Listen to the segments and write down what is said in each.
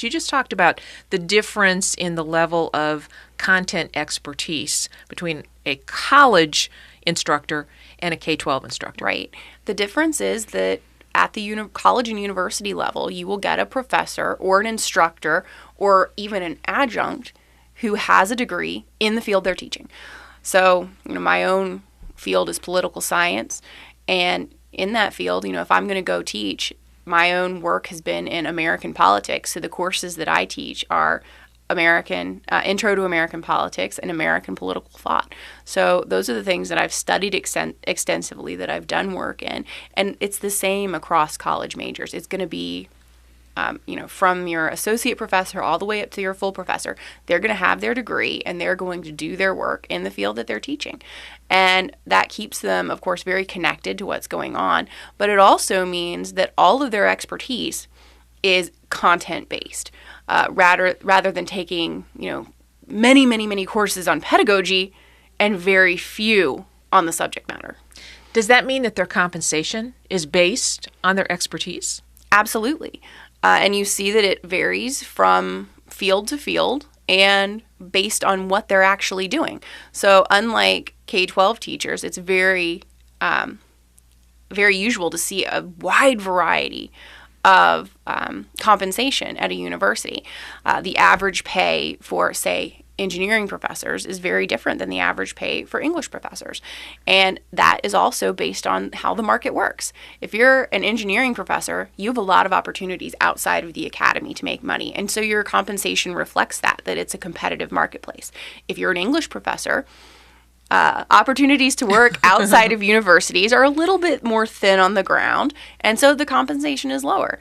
you just talked about the difference in the level of content expertise between a college instructor and a K-12 instructor. Right. The difference is that at the college and university level, you will get a professor or an instructor or even an adjunct who has a degree in the field they're teaching. So, my own field is political science, and in that field, if I'm going to go teach, my own work has been in American politics. So the courses that I teach are Intro to American Politics and American Political Thought. So those are the things that I've studied extensively, that I've done work in. And it's the same across college majors. It's going to be, from your associate professor all the way up to your full professor. They're going to have their degree and they're going to do their work in the field that they're teaching. And that keeps them, of course, very connected to what's going on. But it also means that all of their expertise is content-based. Rather than taking, many courses on pedagogy and very few on the subject matter. Does that mean that their compensation is based on their expertise? Absolutely. And you see that it varies from field to field and based on what they're actually doing. So unlike K-12 teachers, it's very, very usual to see a wide variety of compensation at a university. The average pay for, say, engineering professors is very different than the average pay for English professors. And that is also based on how the market works. If you're an engineering professor, you have a lot of opportunities outside of the academy to make money. And so your compensation reflects that it's a competitive marketplace. If you're an English professor, opportunities to work outside of universities are a little bit more thin on the ground, and so the compensation is lower.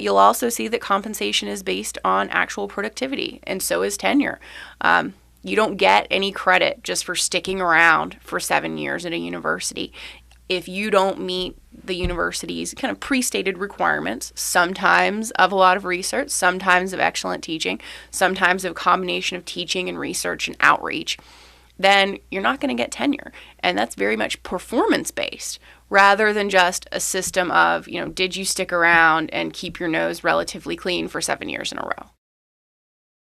You'll also see that compensation is based on actual productivity, and so is tenure. You don't get any credit just for sticking around for 7 years at a university. If you don't meet the university's kind of pre-stated requirements, sometimes of a lot of research, sometimes of excellent teaching, sometimes of a combination of teaching and research and outreach, then you're not going to get tenure. And that's very much performance-based rather than just a system of, did you stick around and keep your nose relatively clean for 7 years in a row?